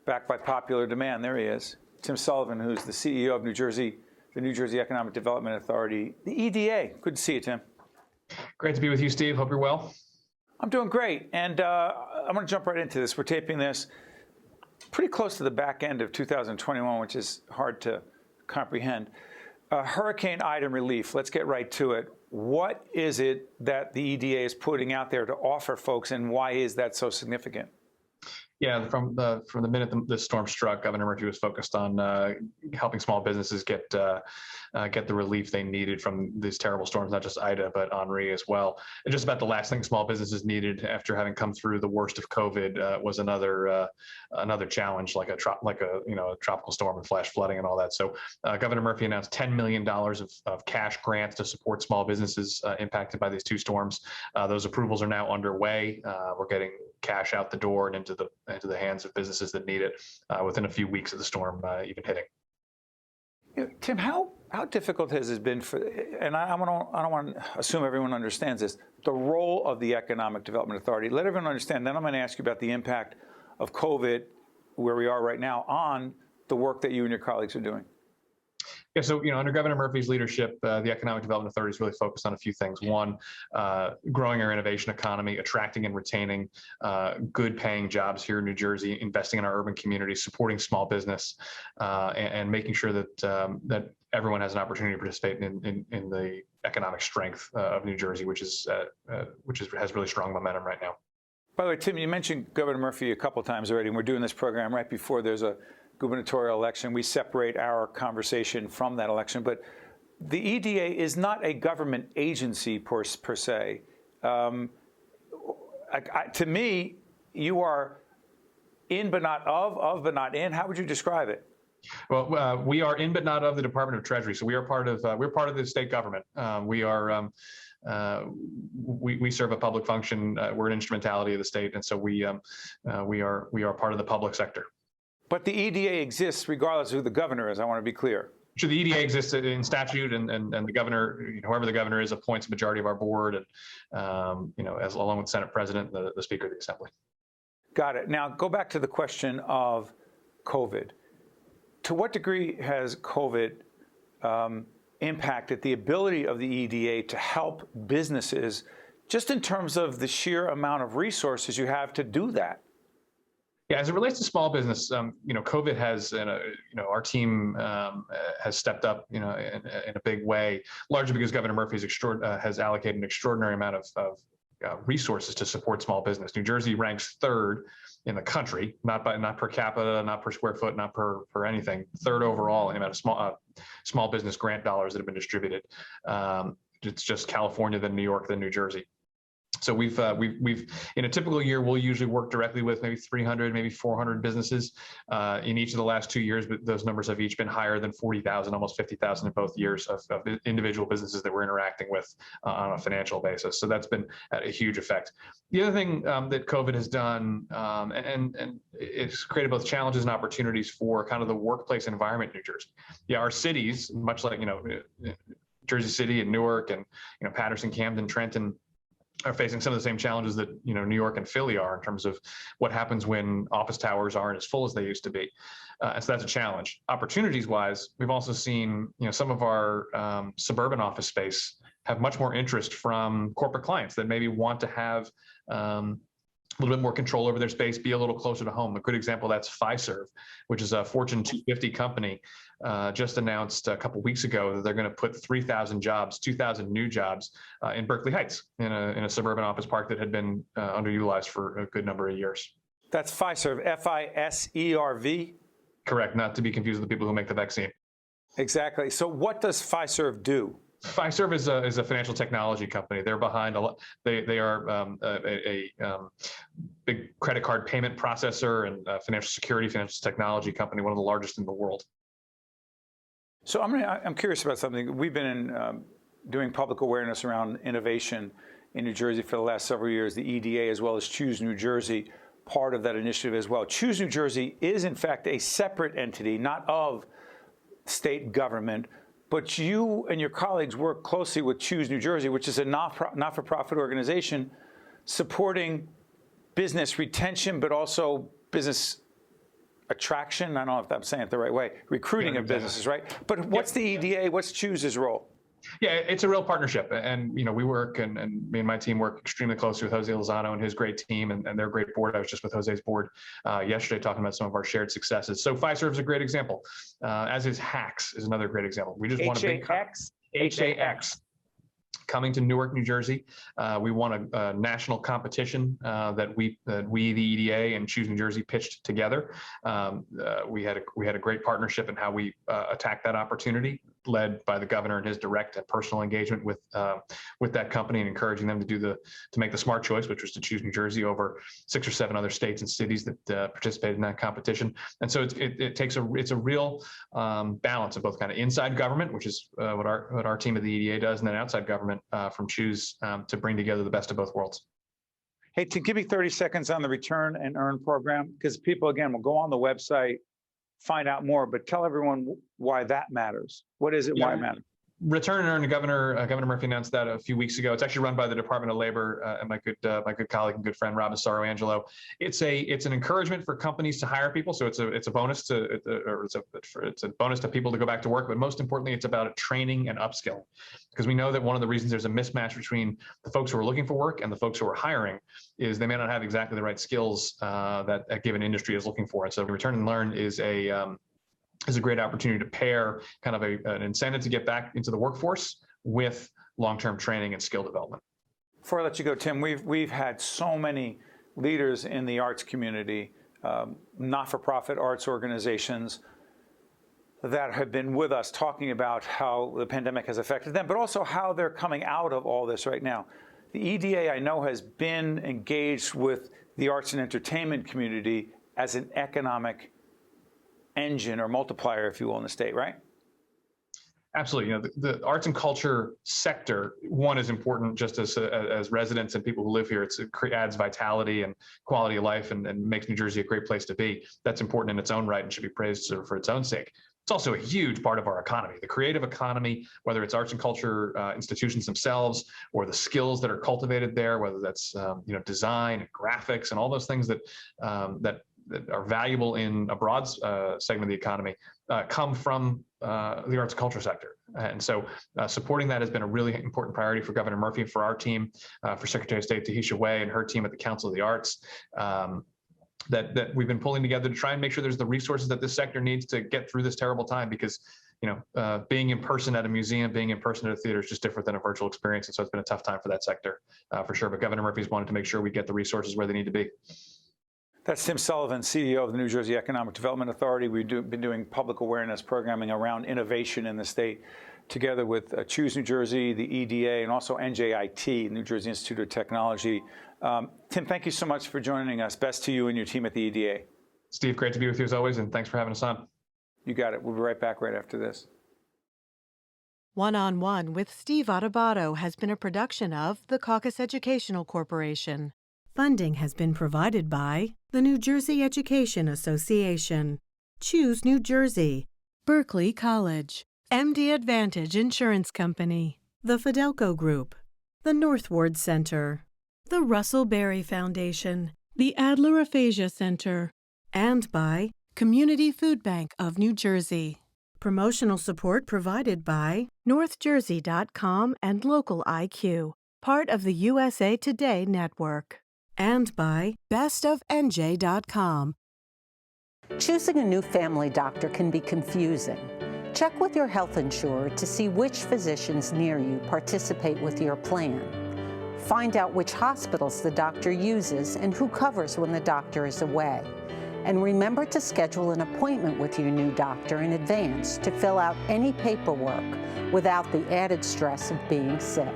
backed by popular demand. There he is, Tim Sullivan, who's the CEO of the New Jersey Economic Development Authority, the EDA. Good to see you, Tim. Great to be with you, Steve. Hope you're well. I'm doing great, and I'm going to jump right into this. We're taping this pretty close to the back end of 2021, which is hard to comprehend. Hurricane Ida relief, let's get right to it. What is it that the EDA is putting out there to offer folks, and why is that so significant? Yeah, from the minute the storm struck, Governor Murphy was focused on helping small businesses get the relief they needed from these terrible storms, not just Ida, but Henri as well. And just about the last thing small businesses needed after having come through the worst of COVID was another challenge, like a tropical storm and flash flooding and all that. So Governor Murphy announced $10 million of cash grants to support small businesses impacted by these two storms. Those approvals are now underway. We're getting cash out the door and into the hands of businesses that need it within a few weeks of the storm even hitting. Tim, how difficult has it been for, and I don't want to assume everyone understands this, the role of the Economic Development Authority? Let everyone understand. Then I'm going to ask you about the impact of COVID, where we are right now, on the work that you and your colleagues are doing. Yeah, so under Governor Murphy's leadership, the Economic Development Authority is really focused on a few things. One, growing our innovation economy, attracting and retaining good paying jobs here in New Jersey, investing in our urban communities, supporting small business, and making sure that everyone has an opportunity to participate in the economic strength of New Jersey, which has really strong momentum right now. By the way, Tim, you mentioned Governor Murphy a couple of times already, and we're doing this program right before there's a gubernatorial election. We separate our conversation from that election, but the EDA is not a government agency per se. To me, you are in but not of but not in. How would you describe it? Well, we are in but not of the Department of Treasury, so we are part of the state government. We serve a public function. We're an instrumentality of the state, and so we are part of the public sector. But the EDA exists regardless of who the governor is. I want to be clear. Sure, the EDA exists in statute, and the governor, whoever the governor is, appoints a majority of our board, and as along with Senate President, the Speaker of the Assembly. Got it. Now go back to the question of COVID. To what degree has COVID impacted the ability of the EDA to help businesses, just in terms of the sheer amount of resources you have to do that? Yeah, as it relates to small business, COVID has, our team has stepped up, in a big way, largely because Governor Murphy has allocated an extraordinary amount of resources to support small business. New Jersey ranks third in the country, not per capita, not per square foot, not per anything. Third overall in the amount of small business grant dollars that have been distributed. It's just California, then New York, then New Jersey. So we've in a typical year, we'll usually work directly with maybe 300, maybe 400 businesses in each of the last 2 years, but those numbers have each been higher than 40,000, almost 50,000 in both years of individual businesses that we're interacting with on a financial basis. So that's been a huge effect. The other thing that COVID has done, and it's created both challenges and opportunities for kind of the workplace environment in New Jersey. Yeah, our cities, much like Jersey City and Newark and Paterson, Camden, Trenton, are facing some of the same challenges that New York and Philly are in terms of what happens when office towers aren't as full as they used to be. And so that's a challenge. Opportunities wise, we've also seen some of our suburban office space have much more interest from corporate clients that maybe want to have a little bit more control over their space, be a little closer to home. A good example of that's Fiserv, which is a Fortune 250 company, just announced a couple of weeks ago that they're going to put 3,000 jobs, 2,000 new jobs in Berkeley Heights, in a suburban office park that had been underutilized for a good number of years. That's Fiserv, Fiserv? Correct, not to be confused with the people who make the vaccine. Exactly. So what does Fiserv do? Fiserv is a financial technology company. They're behind a lot. They are a big credit card payment processor and financial security, financial technology company, one of the largest in the world. So I'm curious about something. We've been doing public awareness around innovation in New Jersey for the last several years. The EDA, as well as Choose New Jersey, part of that initiative as well. Choose New Jersey is in fact a separate entity, not of state government. But you and your colleagues work closely with Choose New Jersey, which is a not-for-profit organization supporting business retention, but also business attraction. I don't know if I'm saying it the right way. Recruiting of businesses, right? But what's the EDA? What's Choose's role? Yeah, it's a real partnership, and we work, and me and my team work extremely closely with Jose Lozano and his great team and their great board. I was just with Jose's board yesterday talking about some of our shared successes. So Fiserv is a great example, as is Hacks is another great example. We just won a big HAX coming to Newark, New Jersey. We won a national competition that we, the EDA and Choose New Jersey pitched together. We had a great partnership in how we attacked that opportunity, led by the governor and his direct and personal engagement with that company and encouraging them to make the smart choice, which was to choose New Jersey over 6 or 7 other states and cities that participated in that competition. And so it's a real balance of both kind of inside government, which is what our team at the EDA does, and then outside government from Choose to bring together the best of both worlds. Hey, Tim, give me 30 seconds on the Return and Earn program, because people, again, will go on the website, find out more, but tell everyone why that matters. What is it? Why it matters? Return and Earn, Governor Murphy announced that a few weeks ago. It's actually run by the Department of Labor and my good colleague and good friend Rob Massaro-Angelo. It's an encouragement for companies to hire people. So it's a bonus it's a bonus to people to go back to work. But most importantly, it's about training and upskilling, because we know that one of the reasons there's a mismatch between the folks who are looking for work and the folks who are hiring is they may not have exactly the right skills that a given industry is looking for. And so Return and Learn is a great opportunity to pair kind of an incentive to get back into the workforce with long-term training and skill development. Before I let you go, Tim, we've had so many leaders in the arts community, not-for-profit arts organizations that have been with us talking about how the pandemic has affected them, but also how they're coming out of all this right now. The EDA, I know, has been engaged with the arts and entertainment community as an economic engine or multiplier, if you will, in the state, right? Absolutely. The arts and culture sector, one, is important just as residents and people who live here. It adds vitality and quality of life and makes New Jersey a great place to be. That's important in its own right and should be praised for its own sake. It's also a huge part of our economy, the creative economy, whether it's arts and culture institutions themselves or the skills that are cultivated there, whether that's design and graphics and all those things that are valuable in a broad segment of the economy come from the arts and culture sector. And so supporting that has been a really important priority for Governor Murphy and for our team, for Secretary of State Tahisha Way and her team at the Council of the Arts, that we've been pulling together to try and make sure there's the resources that this sector needs to get through this terrible time, because being in person at a museum, being in person at a theater is just different than a virtual experience. And so it's been a tough time for that sector for sure. But Governor Murphy's wanted to make sure we get the resources where they need to be. That's Tim Sullivan, CEO of the New Jersey Economic Development Authority. We've been doing public awareness programming around innovation in the state, together with Choose New Jersey, the EDA, and also NJIT, New Jersey Institute of Technology. Tim, thank you so much for joining us. Best to you and your team at the EDA. Steve, great to be with you as always, and thanks for having us on. You got it. We'll be right back right after this. One-on-One with Steve Adubato has been a production of the Caucus Educational Corporation. Funding has been provided by the New Jersey Education Association, Choose New Jersey, Berkeley College, MD Advantage Insurance Company, the Fidelco Group, the North Ward Center, the Russell Berry Foundation, the Adler Aphasia Center, and by Community Food Bank of New Jersey. Promotional support provided by NorthJersey.com and Local IQ, part of the USA Today network. And by bestofnj.com. Choosing a new family doctor can be confusing. Check with your health insurer to see which physicians near you participate with your plan. Find out which hospitals the doctor uses and who covers when the doctor is away. And remember to schedule an appointment with your new doctor in advance to fill out any paperwork without the added stress of being sick.